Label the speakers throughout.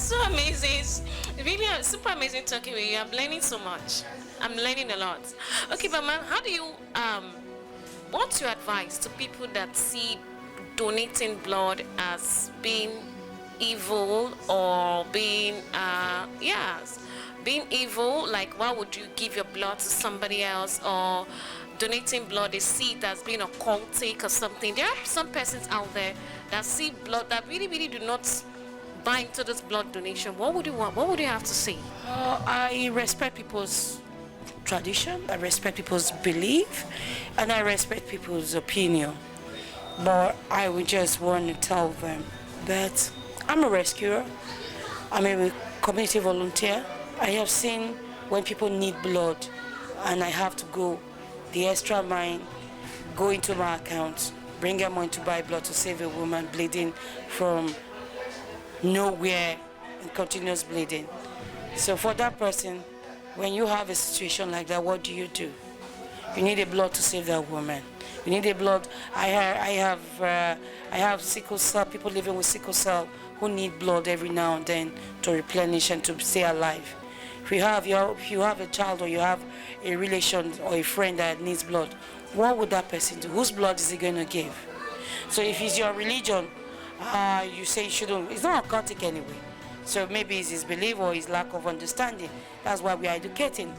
Speaker 1: So amazing. It's really super amazing talking with you. I'm learning so much. I'm learning a lot. Okay, but ma'am, how do you what's your advice to people that see donating blood as being evil or being yes, being evil? Like, why would you give your blood to somebody else, or donating blood, they see it as being occultic or something? There are some persons out there that see blood that really do not buy into this blood donation. What would you want? What would you have to say?
Speaker 2: I respect people's tradition, I respect people's belief, and I respect people's opinion. But I would just want to tell them that I'm a rescuer, I'm a community volunteer. I have seen when people need blood and I have to go the extra mile, go into my account, bring them money to buy blood to save a woman bleeding from nowhere and continuous bleeding. So for that person, when you have a situation like that, what do? You need a blood to save that woman. You need a blood. I have sickle cell, people living with sickle cell who need blood every now and then to replenish and to stay alive. If you have a child, or you have a relation or a friend that needs blood, what would that person do? Whose blood is he going to give? So if it's your religion, you say you shouldn't. It's not occultic anyway. So maybe it's his belief or his lack of understanding. That's why we are educating.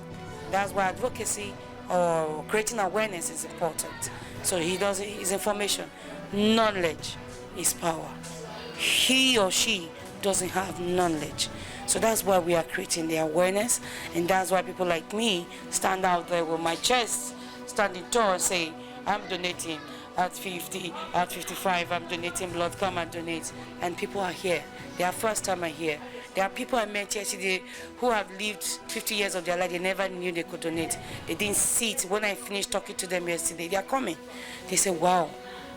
Speaker 2: That's why advocacy or creating awareness is important. So he does his information. Knowledge is power. He or she doesn't have knowledge. So that's why we are creating the awareness, and that's why people like me stand out there with my chest standing tall and say, I'm donating at 50, at 55, I'm donating blood, come and donate. And people are here. They are first time are here. There are people I met yesterday who have lived 50 years of their life. They never knew they could donate. They didn't see it. When I finished talking to them yesterday, they are coming. They said, wow,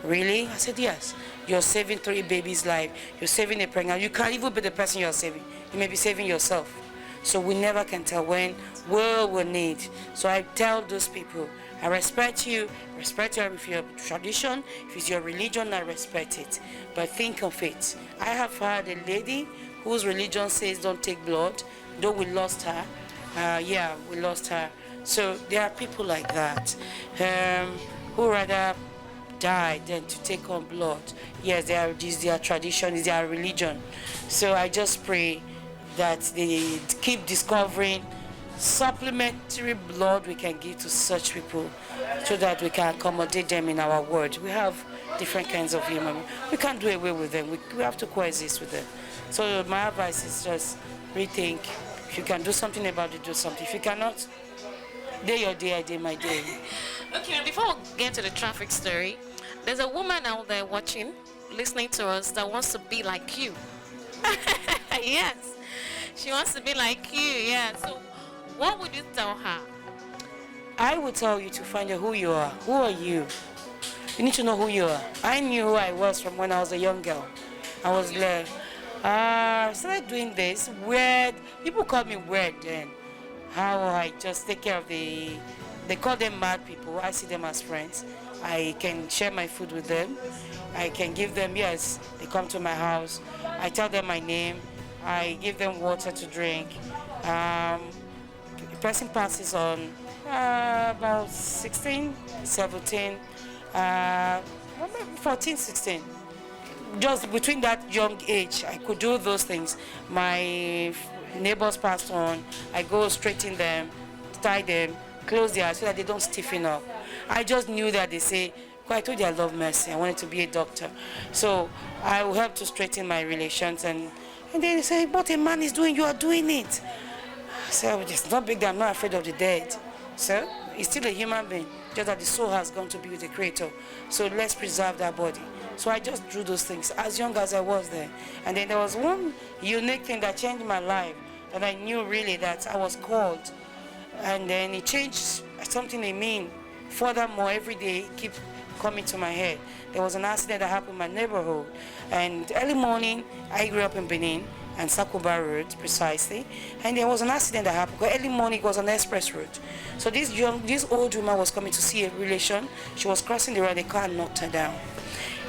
Speaker 2: really? I said, yes. You're saving 3 babies' lives. You're saving a pregnant. You can't even be the person you're saving. You may be saving yourself. So we never can tell when world will need. So I tell those people, I respect you if your tradition, if it's your religion, I respect it. But think of it. I have heard a lady whose religion says don't take blood, though we lost her. We lost her. So there are people like that who rather die than to take on blood. Yes, this their tradition, is their religion. So I just pray that they keep discovering supplementary blood we can give to such people so that we can accommodate them in our world. We have different kinds of human. We can't do away with them. We have to coexist with them. So my advice is just rethink. If you can do something about it, do something. If you cannot, day your day, I day my day.
Speaker 1: Okay, before we get to the traffic story, there's a woman out there watching, listening to us, that wants to be like you. Yes, she wants to be like you, yeah. So what would you tell her?
Speaker 2: I would tell you to find out who you are. Who are you? You need to know who you are. I knew who I was from when I was a young girl. I was like, I started doing this weird. People called me weird then. How I just take care of they call them mad people. I see them as friends. I can share my food with them. I can give them, yes, they come to my house. I tell them my name. I give them water to drink. The person passes on about 16, 17, 14, 16. Just between that young age, I could do those things. My neighbors passed on. I go straighten them, tie them, close their eyes so that they don't stiffen up. I just knew that they say, I told you I love mercy. I wanted to be a doctor. So I will help to straighten my relations. And they say, what a man is doing, you are doing it. So it's not big that I'm not afraid of the dead. So he's still a human being, just that the soul has gone to be with the Creator. So let's preserve that body. So I just drew those things as young as I was there. And then there was one unique thing that changed my life, that I knew really that I was called. And then it changed something in me. Furthermore, every day it keeps coming to my head. There was an accident that happened in my neighborhood. And early morning, I grew up in Benin, and Sakuba Road precisely, and there was an accident that happened. Early morning, it was an express road. So this old woman was coming to see a relation. She was crossing the road, the car knocked her down.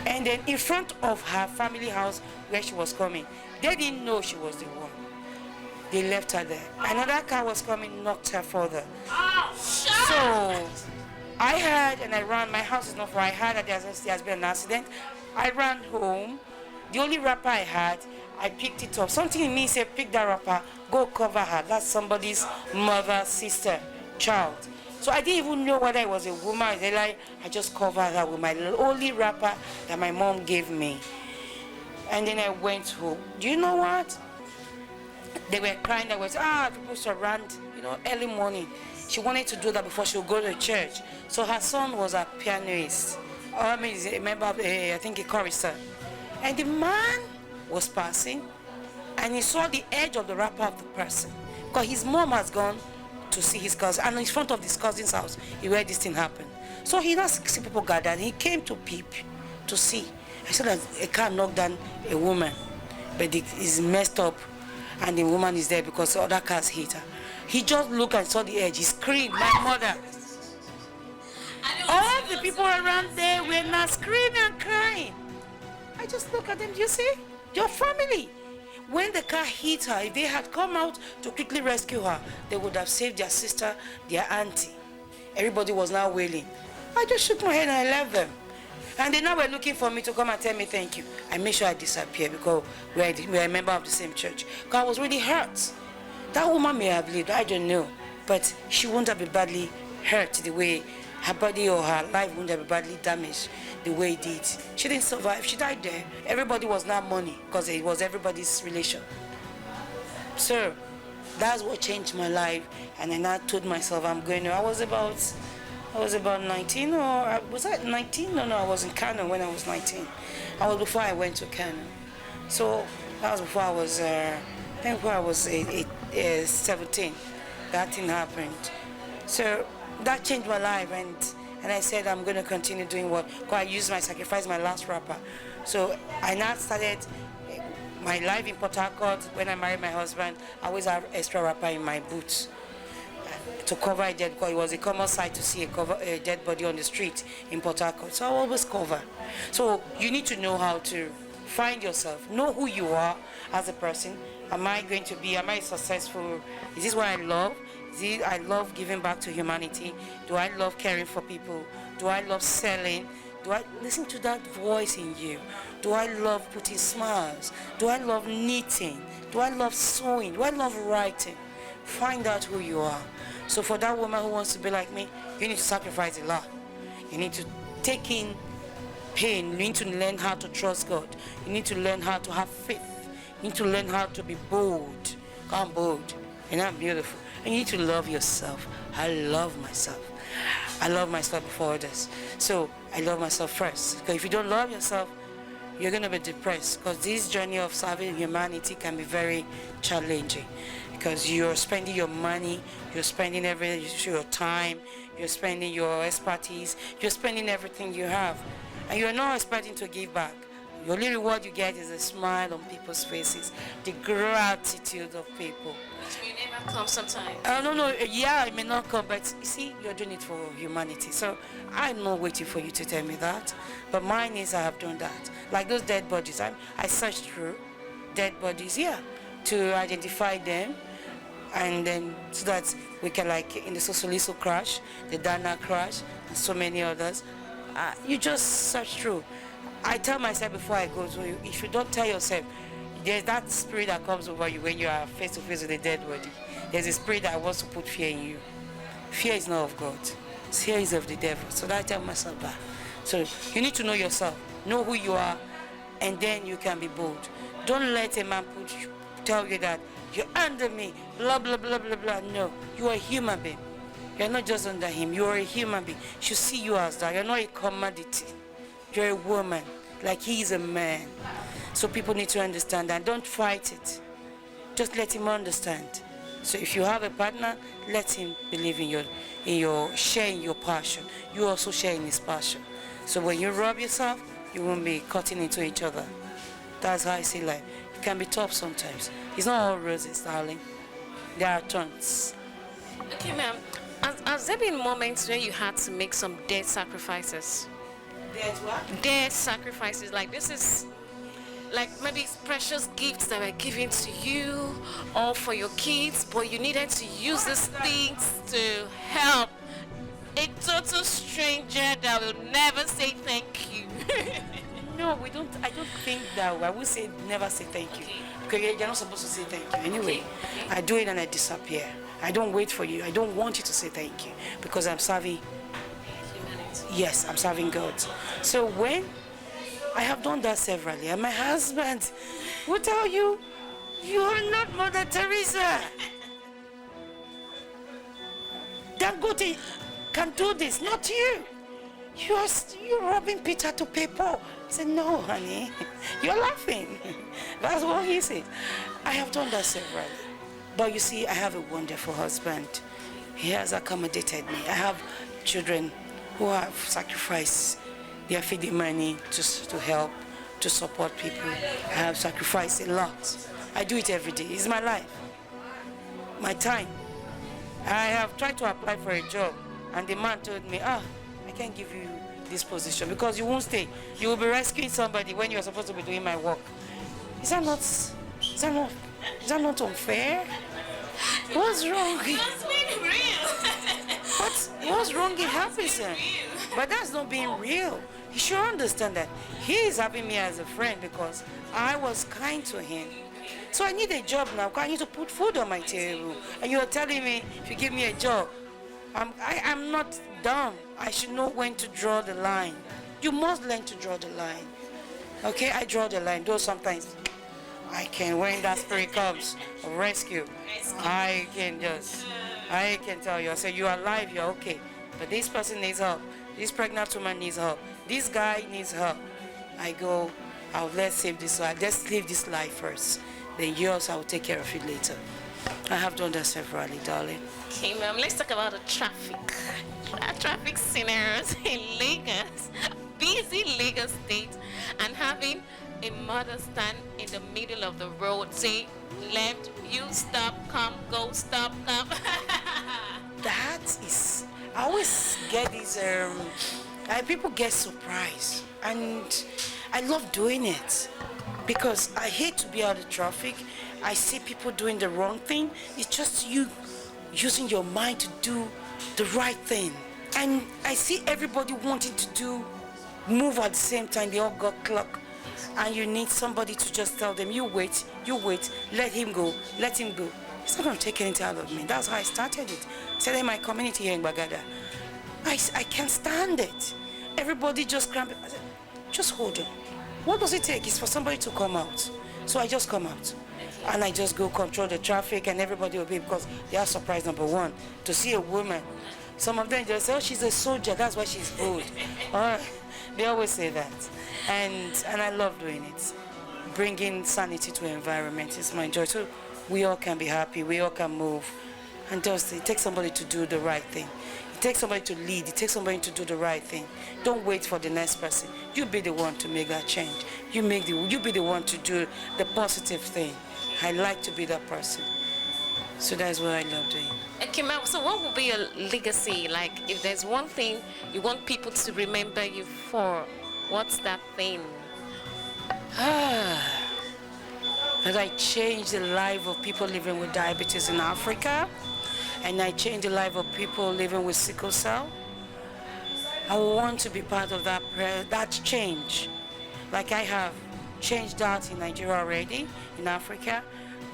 Speaker 2: And then in front of her family house where she was coming, they didn't know she was the one. They left her there. Another car was coming, knocked her further.
Speaker 1: Oh,
Speaker 2: So I heard and I ran. My house is not far. I heard that there has been an accident. I ran home. The only wrapper I had, I picked it up. Something in me said, pick that wrapper, go cover her. That's somebody's mother, sister, child. So I didn't even know whether it was a woman. I just covered her with my only wrapper that my mom gave me. And then I went home. Do you know what? They were crying. There was, people surround, early morning. She wanted to do that before she would go to church. So her son was a pianist. I mean, a member of, I think, a chorister. And the man was passing, and he saw the edge of the wrapper of the person. Because his mom has gone to see his cousin, and in front of his cousin's house, he where this thing happened. So he now see people gathered. He came to peep, to see. I saw that a car knocked down a woman, but it is messed up, and the woman is there because the other cars hit her. He just looked and saw the edge. He screamed, my mother. All the people around there were now screaming and crying. I just look at them. You see? Your family. When the car hit her, if they had come out to quickly rescue her, they would have saved their sister, their auntie. Everybody was now wailing. I just shook my head and I left them. And they now were looking for me to come and tell me thank you. I made sure I disappeared because we are a member of the same church. Because I was really hurt. That woman may have lived, I don't know. But she wouldn't have been badly hurt the way her body or her life wouldn't have been badly damaged the way it did. She didn't survive. She died there. Everybody was now money because it was everybody's relation. So that's what changed my life. And then I told myself I was about 19, or was I 19? No, I was in Kano when I was 19. I was before I went to Kano. So that was before I was, 17. That thing happened. So that changed my life, and I said I'm going to continue doing what, because I sacrificed my last wrapper. So I now started my life in Port Harcourt. When I married my husband, I always have extra wrapper in my boots to cover a dead body. It was a common sight to see a dead body on the street in Port Harcourt. So I always cover. So you need to know how to find yourself, know who you are as a person. Am I successful? Is this what I love? I love giving back to humanity. Do I love caring for people? Do I love selling? Do I listen to that voice in you? Do I love putting smiles? Do I love knitting? Do I love sewing? Do I love writing? Find out who you are. So for that woman who wants to be like me, you need to sacrifice a lot. You need to take in pain. You need to learn how to trust God. You need to learn how to have faith. You need to learn how to be bold. I'm bold. And I'm beautiful. And you need to love yourself. I love myself. I love myself before others. So I love myself first. Because if you don't love yourself, you're going to be depressed. Because this journey of serving humanity can be very challenging. Because you're spending your money, you're spending your time, you're spending your expertise, you're spending everything you have. And you're not expecting to give back. The only reward you get is a smile on people's faces, the gratitude of people.
Speaker 1: Which may never come sometime.
Speaker 2: No, yeah, it may not come, but you see, you're doing it for humanity. So I'm not waiting for you to tell me that. But mine is I have done that. Like those dead bodies, I searched through dead bodies, to identify them. And then so that we can, like in the Sosoliso crash, the Dana crash, and so many others, you just search through. I tell myself before I go, so if you don't tell yourself, there's that spirit that comes over you when you are face to face with a dead body. There's a spirit that wants to put fear in you. Fear is not of God. Fear is of the devil. So I tell myself that. So you need to know yourself, know who you are, and then you can be bold. Don't let a man tell you that you're under me, blah, blah, blah, blah, blah. No, you are a human being. You're not just under him. You are a human being. He should see you as that. You're not a commodity. You're a woman, like he is a man. So people need to understand that. Don't fight it. Just let him understand. So if you have a partner, let him believe in your sharing your passion. You also share in his passion. So when you rub yourself, you won't be cutting into each other. That's how I see life. It can be tough sometimes. It's not all roses, darling. There are thorns.
Speaker 1: Okay, ma'am. Has there been moments where you had to make some dead sacrifices?
Speaker 2: Dead what?
Speaker 1: Dead sacrifices. Like this is like maybe precious gifts that were given to you or for your kids, but you needed to use these things to help a total stranger that will never say thank you?
Speaker 2: No, we don't. I don't think that way. I would say never say thank you. Because you're not supposed to say thank you. Anyway, I do it and I disappear. I don't wait for you. I don't want you to say thank you because I'm serving. Yes, I'm serving God. So when I have done that severally, and my husband will tell you, you are not Mother Teresa. Dangote can do this, not you. You're robbing Peter to pay Paul. I said, no, honey, you're laughing. That's what he said. I have done that severally. But you see, I have a wonderful husband. He has accommodated me. I have children who have sacrificed their feeding money to help, to support people. I have sacrificed a lot. I do it every day. It's my life, my time. I have tried to apply for a job, and the man told me, I can't give you this position because you won't stay. You will be rescuing somebody when you're supposed to be doing my work. Is that not unfair? What's wrong?
Speaker 1: That's being real.
Speaker 2: What's wrong? It happens. But that's not being real. You should understand that he is having me as a friend because I was kind to him. So I need a job now because I need to put food on my table. And you're telling me if you give me a job, I'm not dumb. I should know when to draw the line. You must learn to draw the line. Okay, I draw the line. Though sometimes I can, when that spirit comes of rescue, I can tell you, I say, you're alive, you're okay. But this person needs help. This pregnant woman needs help. This guy needs help. I go, let's save this life. Let's live this life first. Then yours, I will take care of it later. I have done that severally, darling.
Speaker 1: Okay, ma'am, let's talk about the traffic scenarios in Lagos, busy Lagos State, and having a mother stand in the middle of the road, say, left, you stop, come, go, stop, come.
Speaker 2: That is, I always get these, people get surprised, and I love doing it because I hate to be out of traffic. I see people doing the wrong thing. It's just you using your mind to do the right thing. And I see everybody wanting to move at the same time. They all got clock. And you need somebody to just tell them, you wait, let him go. It's not going to take anything out of me. That's how I started it. I said in my community here in Bagada, I can't stand it. Everybody just cramp. I said, just hold on. What does it take? It's for somebody to come out. So I just come out. And I just go control the traffic and everybody will be, because they are surprised, number one, to see a woman. Some of them just say, oh, she's a soldier, that's why she's good. They always say that. And I love doing it. Bringing sanity to the environment is my joy. So we all can be happy, we all can move. And just, it takes somebody to do the right thing. It takes somebody to lead, it takes somebody to do the right thing. Don't wait for the next person. You be the one to make that change. You be the one to do the positive thing. I like to be that person. So that's what I love doing.
Speaker 1: Okay, ma'am, so what would be your legacy? Like, if there's one thing you want people to remember you for, what's that thing?
Speaker 2: That I changed the life of people living with diabetes in Africa, and I changed the life of people living with sickle cell. I want to be part of that change. Like I have changed that in Nigeria already, in Africa,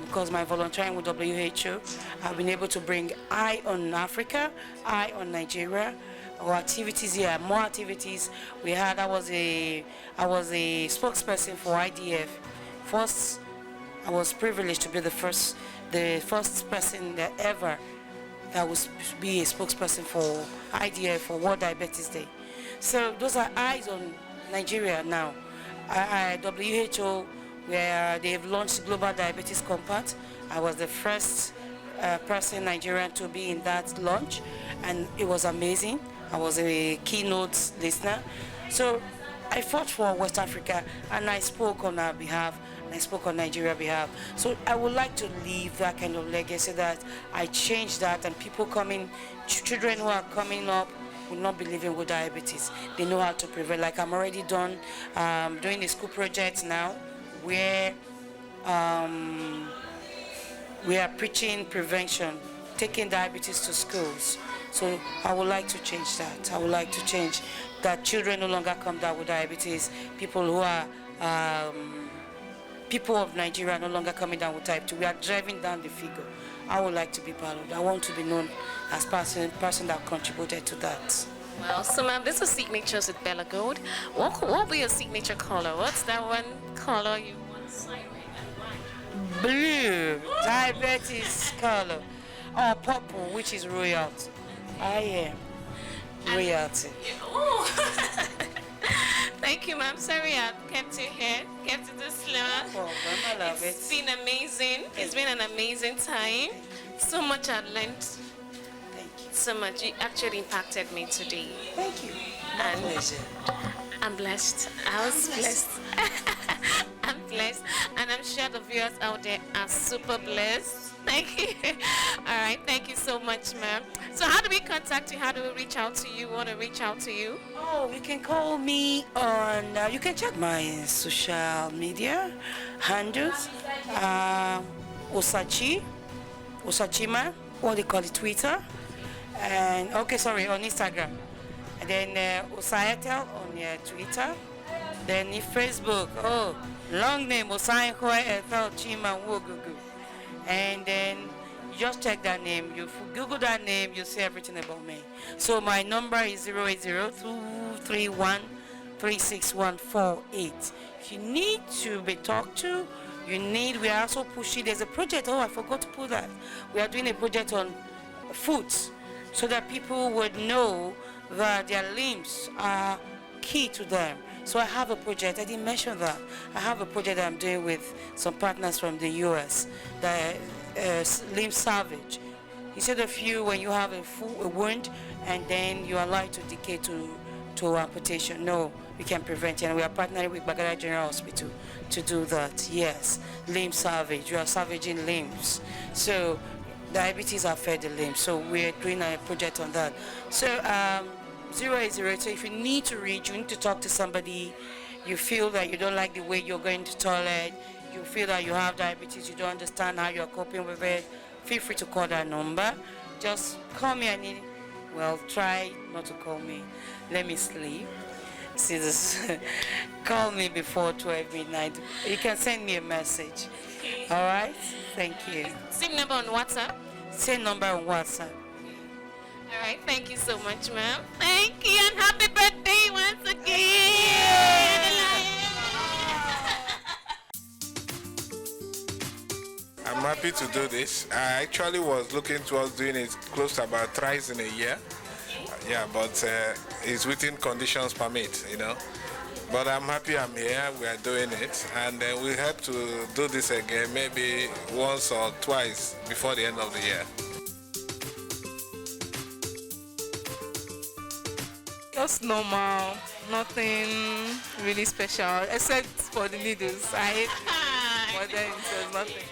Speaker 2: because my volunteering with WHO, I've been able to bring eye on Africa, eye on Nigeria. Our activities here, more activities we had. I was a spokesperson for IDF. First, I was privileged to be the first person that ever that would be a spokesperson for IDF for World Diabetes Day. So those are eyes on Nigeria now. WHO, where they've launched Global Diabetes Compact. I was the first person Nigerian to be in that launch, and it was amazing. I was a keynote listener. So I fought for West Africa, and I spoke on our behalf, and I spoke on Nigeria's behalf. So I would like to leave that kind of legacy, that I changed that, and people children who are coming up will not be living with diabetes. They know how to prevent. Like I'm already done doing the school project now where we are preaching prevention, taking diabetes to schools. So I would like to change that. I would like to change that children no longer come down with diabetes. People who are people of Nigeria no longer coming down with type 2. We are driving down the figure. I would like to be part of that. I want to be known as person that contributed to that.
Speaker 1: Well, so ma'am, this is Signatures with Bella Gold. What will be your signature color? What's that one color you want to sign with and why?
Speaker 2: Blue, diabetes color. Or purple, which is royalty. I am royalty.
Speaker 1: Oh. Thank you, ma'am. Sorry I kept you here, kept it this long.
Speaker 2: No problem, I love it.
Speaker 1: It's been amazing. It's been an amazing time. So much I learned.
Speaker 2: Thank you.
Speaker 1: So much. You actually impacted me today.
Speaker 2: Thank you. My
Speaker 1: And
Speaker 2: pleasure.
Speaker 1: I'm blessed. I was blessed. I'm blessed. And I'm sure the viewers out there are super blessed. Thank you. All right. Thank you so much, ma'am. So how do we contact you? How do we reach out to you? Want to reach out to you?
Speaker 2: Oh, you can call me on, you can check my social media handles. Osachima, what they call it, Twitter. And, okay, sorry, on Instagram. And then Osarenkhoe on Twitter. Then Facebook, oh, long name, Osarenkhoe Ethel Chima-Nwogwugwu. And then you just check that name. You Google that name, you'll see everything about me. So my number is 080-231-36148. If you need to be talked to, we are also pushing, there's a project, oh, I forgot to put that. We are doing a project on foods so that people would know that their limbs are key to them. So I have a project, I didn't mention that. I have a project that I'm doing with some partners from the US, the limb salvage. Instead of when you have a wound and then you are allowed to decay to amputation, no, we can prevent it. And we are partnering with Bagada General Hospital to do that, yes. Limb salvage, we are salvaging limbs. So diabetes affect the limbs, so we're doing a project on that. So 080, so if you need to reach, you need to talk to somebody, you feel that you don't like the way you're going to toilet, you feel that you have diabetes, you don't understand how you're coping with it, feel free to call that number. Just call me, try not to call me. Let me sleep. See this, call me before 12 midnight. You can send me a message. All right, thank you.
Speaker 1: Same number on WhatsApp?
Speaker 2: Same number on WhatsApp.
Speaker 1: All right, thank you so much, ma'am. Thank you, and happy birthday once again.
Speaker 3: I'm happy to do this. I actually was looking towards doing it close to about thrice in a year. Yeah, but it's within conditions permit, But I'm happy I'm here, we are doing it, and we hope to do this again maybe once or twice before the end of the year.
Speaker 4: Just normal, nothing really special, except for the needles. I hate but then it was nothing.